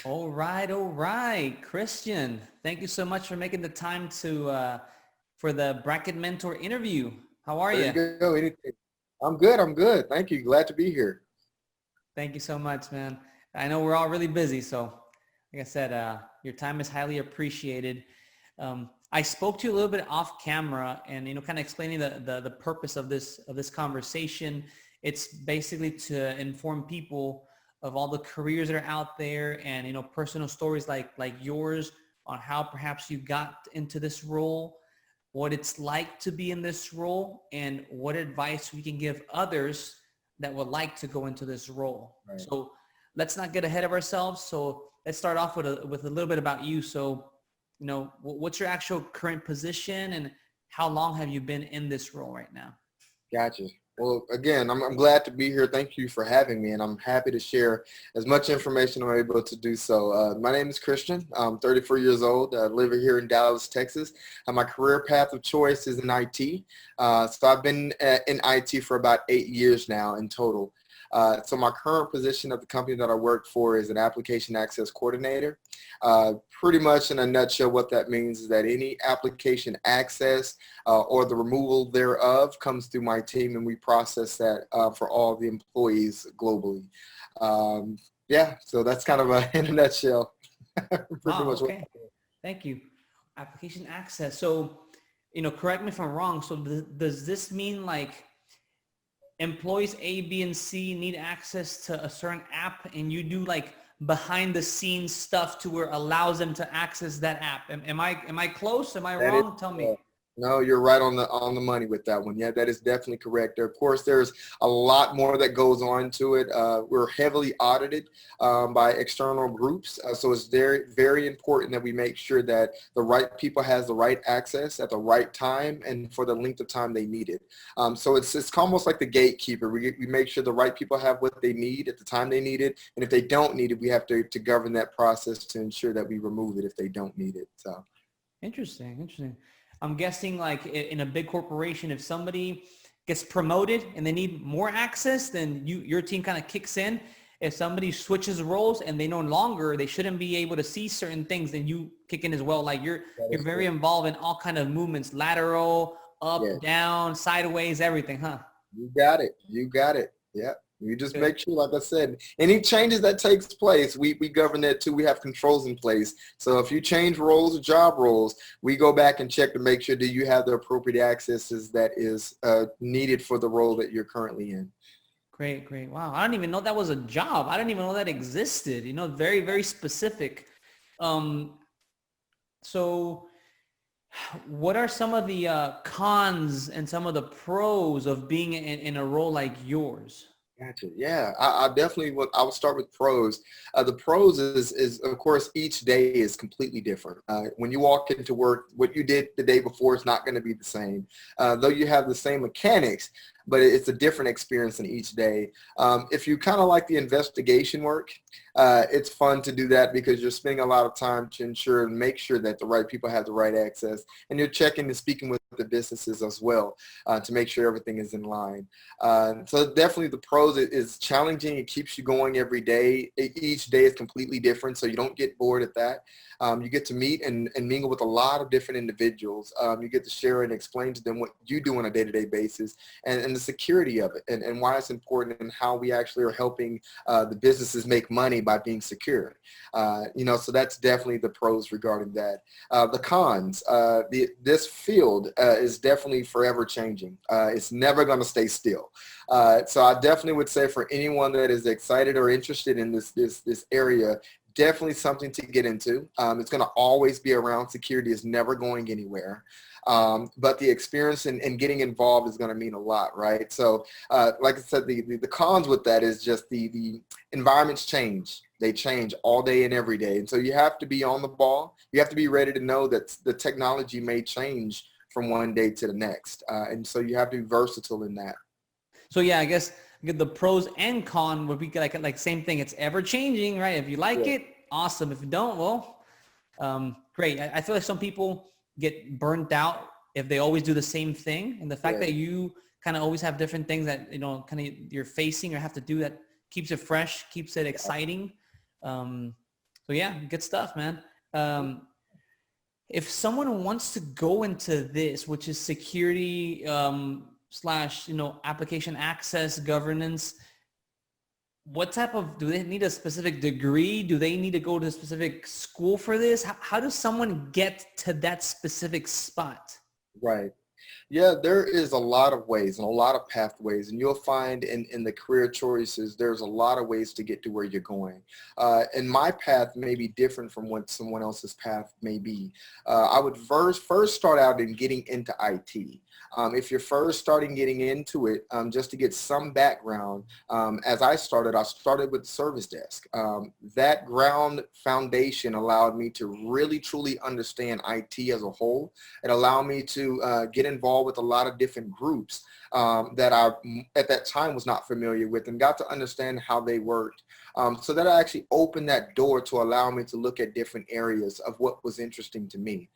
All right, all right. Christian, thank you so much for making the time to for the Bracket Mentor interview. How are There you? you go. Anything. I'm good. I'm good. Thank you. Glad to be here. Thank you so much, man. I know we're all really busy, so like I said, your time is highly appreciated. I spoke to you a little bit off camera, and kind of explaining the purpose of this conversation. It's basically to inform people of all the careers that are out there, and personal stories like yours on how perhaps you got into this role, what it's like to be in this role, and what advice we can give others that would like to go into this role. Right. So let's not get ahead of ourselves. So let's start off with a little bit about you. So, what's your actual current position, and how long have you been in this role right now? Gotcha. Well, again, I'm glad to be here. Thank you for having me, and I'm happy to share as much information I'm able to do so. My name is Christian. I'm 34 years old. I live here in Dallas, Texas. My career path of choice is in IT. So I've been in IT for about 8 years now in total. So my current position at the company that I work for is an application access coordinator. Pretty much in a nutshell, what that means is that any application access or the removal thereof comes through my team, and we process that for all the employees globally. Yeah, so that's kind of in a nutshell. Pretty Wow. much what. Okay. Thank you. Application access. So, correct me if I'm wrong. So does this mean like employees A, B, and C need access to a certain app, and you do like behind the scenes stuff to where allows them to access that app? Am I close? Am I That is, wrong? Tell me. no, you're right on the money with that one. Yeah, that is definitely correct. Of course, there's a lot more that goes on to it. We're heavily audited by external groups, so it's very, very important that we make sure that the right people has the right access at the right time and for the length of time they need it. So it's almost like the gatekeeper. We make sure the right people have what they need at the time they need it, and if they don't need it, we have to govern that process to ensure that we remove it if they don't need it. So. Interesting. Interesting. I'm guessing like in a big corporation, if somebody gets promoted and they need more access, then your team kind of kicks in. If somebody switches roles and they no longer, they shouldn't be able to see certain things, then you kick in as well. Like That you're is very correct. involved in all kind of movements, lateral, Yeah. up, down, sideways, everything, huh? You got it. You got it. Yeah. You just Good. make sure, like I said, any changes that takes place, we govern that too. We have controls in place. So if you change roles or job roles, we go back and check to make sure that you have the appropriate accesses that is needed for the role that you're currently in. Great, great. Wow. I didn't even know that was a job. I didn't even know that existed. Very, very specific. Um, so what are some of the cons and some of the pros of being in a role like yours? Gotcha. Yeah, I definitely would. I would start with pros. The pros is of course each day is completely different. When you walk into work, what you did the day before is not going to be the same. Though you have the same mechanics, but it's a different experience in each day. If you kind of like the investigation work, it's fun to do that because you're spending a lot of time to ensure and make sure that the right people have the right access, and you're checking and speaking with the businesses as well to make sure everything is in line. So definitely the pros is challenging. It keeps you going every day. Each day is completely different, so you don't get bored at that. You get to meet and mingle with a lot of different individuals. You get to share and explain to them what you do on a day-to-day basis and the security of it and why it's important and how we actually are helping the businesses make money by being secure. So that's definitely the pros regarding that. The cons, this field is definitely forever changing. It's never going to stay still. So I definitely would say for anyone that is excited or interested in this area, definitely something to get into. It's going to always be around. Security is never going anywhere. But the experience and getting involved is going to mean a lot, right? So like I said, the cons with that is just the environments change. They change all day and every day. And so you have to be on the ball. You have to be ready to know that the technology may change from one day to the next. And so you have to be versatile in that. So yeah, I guess the pros and con would be like same thing. It's ever changing, right? If you like Yeah. it, awesome. If you don't, well, great. I feel like some people get burnt out if they always do the same thing. And the fact Yeah. that you kind of always have different things that, kind of you're facing or have to do that keeps it fresh, keeps it exciting. So yeah, good stuff, man. If someone wants to go into this, which is security slash, application access governance, what type of, do they need a specific degree? Do they need to go to a specific school for this? How does someone get to that specific spot? Right. Yeah, there is a lot of ways and a lot of pathways, and you'll find in the career choices, there's a lot of ways to get to where you're going. And my path may be different from what someone else's path may be. I would first start out in getting into IT. If you're first starting getting into it, just to get some background, as I started with the service desk. That ground foundation allowed me to really, truly understand IT as a whole. It allowed me to get involved with a lot of different groups that I, at that time, was not familiar with, and got to understand how they worked. So that actually opened that door to allow me to look at different areas of what was interesting to me.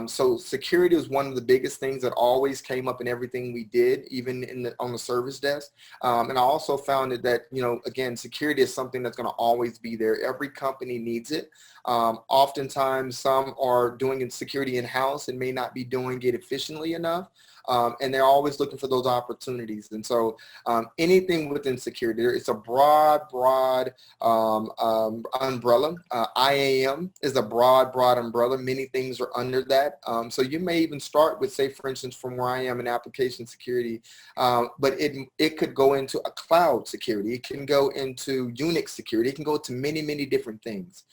So security is one of the biggest things that always came up in everything we did, even on the service desk. And I also found that, again, security is something that's going to always be there. Every company needs it. Oftentimes, some are doing security in-house and may not be doing it efficiently enough. And they're always looking for those opportunities. And so anything within security, it's a broad umbrella. IAM is a broad umbrella. Many things are under that. So you may even start with, say, for instance, from where I am in application security, but it could go into a cloud security. It can go into Unix security. It can go to many, many different things,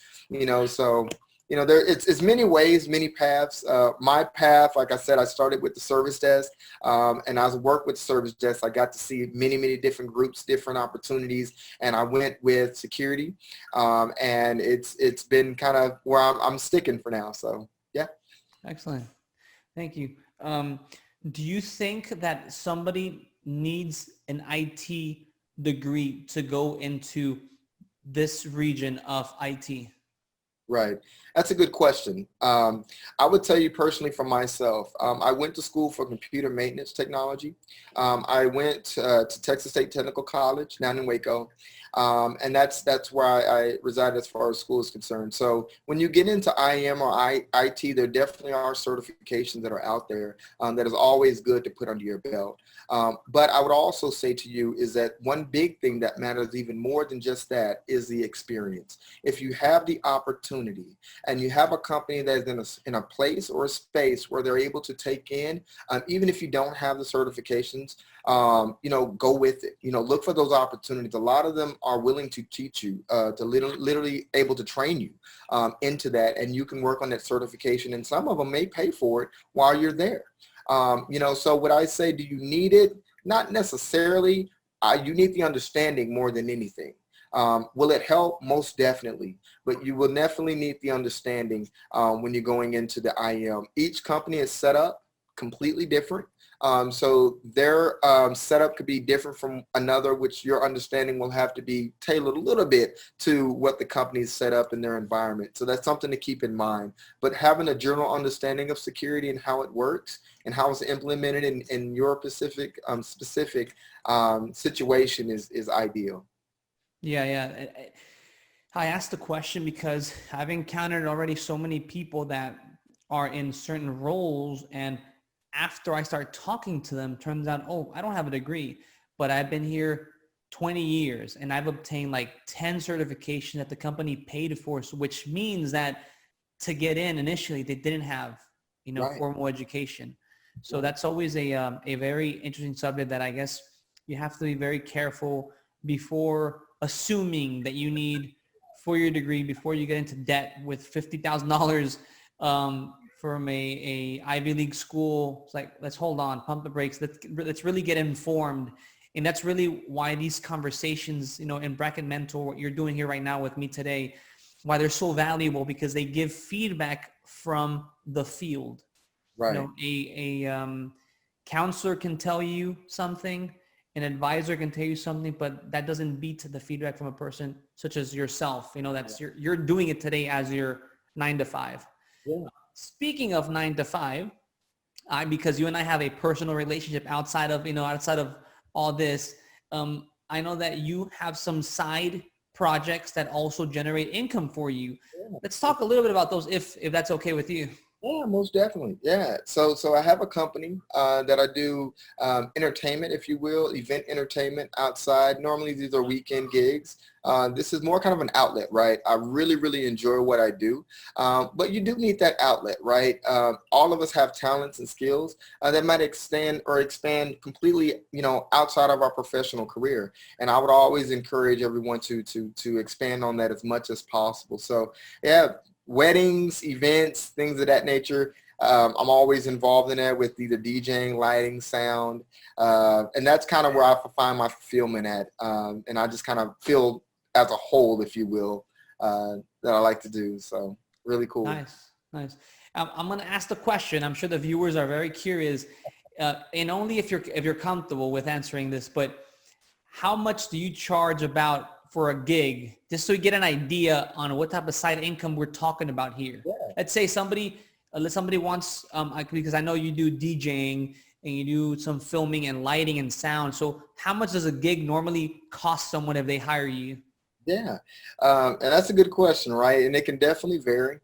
so it's many ways, many paths. My path, like I said, I started with the service desk, and as I worked with the service desk, I got to see many, many different groups, different opportunities, and I went with security, and it's been kind of where I'm sticking for now. So yeah. Excellent. Thank you. Do you think that somebody needs an IT degree to go into this region of IT? Right. That's a good question. I would tell you personally for myself, I went to school for computer maintenance technology. I went to Texas State Technical College down in Waco. And that's where I reside as far as school is concerned. So when you get into IM or IT, there definitely are certifications that are out there that is always good to put under your belt. But I would also say to you is that one big thing that matters even more than just that is the experience. If you have the opportunity and you have a company that is in a place or a space where they're able to take in, even if you don't have the certifications, go with it. Look for those opportunities. A lot of them are willing to teach you, to literally able to train you into that, and you can work on that certification. And some of them may pay for it while you're there. So would I say, do you need it? Not necessarily. You need the understanding more than anything. Will it help? Most definitely. But you will definitely need the understanding when you're going into the IM. Each company is set up completely different. So their setup could be different from another, which your understanding will have to be tailored a little bit to what the company's set up in their environment. So that's something to keep in mind. But having a general understanding of security and how it works and how it's implemented in your specific situation is ideal. Yeah. I asked the question because I've encountered already so many people that are in certain roles, and after I start talking to them, turns out, oh, I don't have a degree, but I've been here 20 years and I've obtained like 10 certifications that the company paid for, which means that to get in initially, they didn't have, Right. formal education. So that's always a very interesting subject that I guess you have to be very careful before assuming that you need for your degree, before you get into debt with $50,000 from a Ivy League school. It's like, let's hold on, pump the brakes. Let's really get informed. And that's really why these conversations, in BracketMentor, what you're doing here right now with me today, why they're so valuable, because they give feedback from the field. Right. A counselor can tell you something, an advisor can tell you something, but that doesn't beat the feedback from a person such as yourself. That's you're doing it today as your 9 to 5. Yeah. Speaking of 9 to 5, because you and I have a personal relationship outside of, outside of all this. I know that you have some side projects that also generate income for you. Yeah. Let's talk a little bit about those, if that's okay with you. Yeah, most definitely. Yeah. So I have a company that I do entertainment, if you will, event entertainment outside. Normally these are weekend gigs. This is more kind of an outlet, right? I really, really enjoy what I do. But you do need that outlet, right? All of us have talents and skills that might extend or expand completely, outside of our professional career. And I would always encourage everyone to expand on that as much as possible. So yeah, weddings, events, things of that nature. I'm always involved in that with either DJing, lighting, sound, and that's kind of where I find my fulfillment at. And I just kind of feel as a whole, if you will, that I like to do. So really cool. Nice, nice. I'm going to ask the question. I'm sure the viewers are very curious, and only if you're comfortable with answering this. But how much do you charge about for a gig, just so you get an idea on what type of side income we're talking about here? Yeah. Let's say somebody wants, because I know you do DJing and you do some filming and lighting and sound. So how much does a gig normally cost someone if they hire you? Yeah, and that's a good question, right? And it can definitely vary.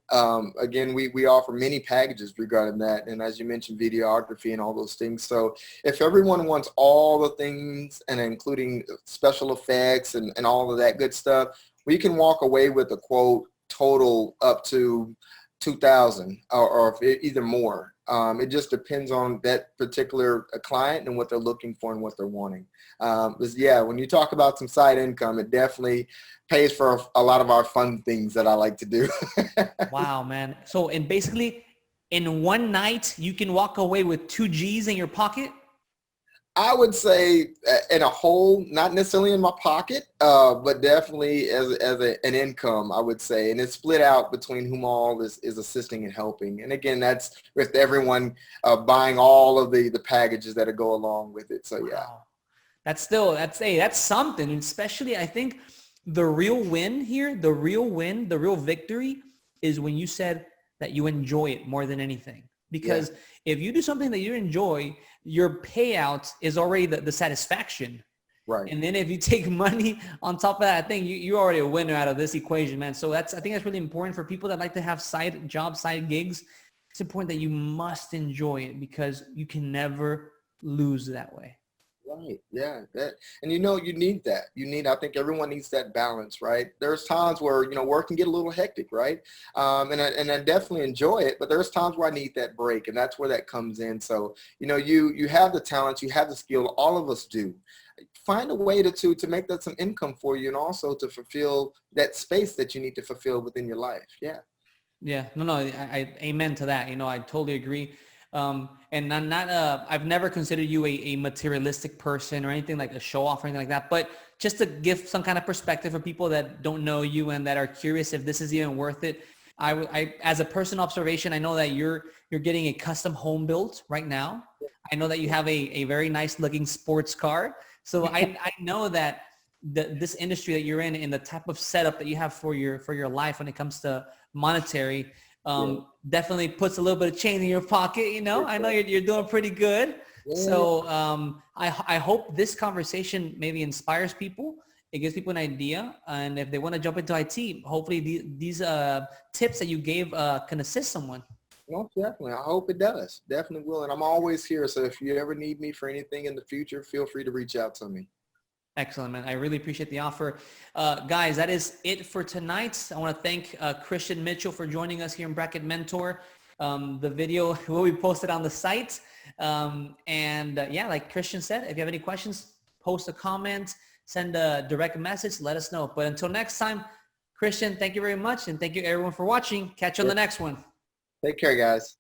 Again, we offer many packages regarding that. And as you mentioned, videography and all those things. So if everyone wants all the things and including special effects and all of that good stuff, we can walk away with a quote total up to 2,000 or either more. It just depends on that particular client and what they're looking for and what they're wanting. But yeah, when you talk about some side income, it definitely pays for a lot of our fun things that I like to do. Wow, man. So, and basically in one night, you can walk away with 2 G's in your pocket? I would say in a whole, not necessarily in my pocket, but definitely as an income, I would say. And it's split out between whom all is assisting and helping. And again, that's with everyone buying all of the packages that go along with it. So yeah. Wow. That's something. And especially, I think the real win here, the real victory is when you said that you enjoy it more than anything. Because if you do something that you enjoy, your payout is already the satisfaction. Right. And then if you take money on top of that, I think you're already a winner out of this equation, man. So I think that's really important for people that like to have side jobs, side gigs. It's important that you must enjoy it because you can never lose that way. Right. Yeah. And you need that. I think everyone needs that balance, right? There's times where, work can get a little hectic, right? And I definitely enjoy it, but there's times where I need that break, and that's where that comes in. So, you have the talent, you have the skill, all of us do. Find a way to make that some income for you and also to fulfill that space that you need to fulfill within your life. Yeah. Yeah. No, I amen to that. I totally agree. And I've never considered you a materialistic person or anything like a show off or anything like that, but just to give some kind of perspective for people that don't know you and that are curious if this is even worth it. I as a personal observation, I know that you're getting a custom home built right now. I know that you have a very nice looking sports car. So I know that this industry that you're in the type of setup that you have for your life when it comes to monetary, definitely puts a little bit of change in your pocket. I know you're doing pretty good. Yeah. So I hope this conversation maybe inspires people. It gives people an idea. And if they want to jump into IT, hopefully these tips that you gave can assist someone. Well, definitely. I hope it does. Definitely will. And I'm always here. So if you ever need me for anything in the future, feel free to reach out to me. Excellent, man. I really appreciate the offer. Guys, that is it for tonight. I want to thank Christian Mitchell for joining us here in Bracket Mentor. The video will be posted on the site. Like Christian said, if you have any questions, post a comment, send a direct message, let us know. But until next time, Christian, thank you very much. And thank you everyone for watching. Catch you on the next one. Take care, guys.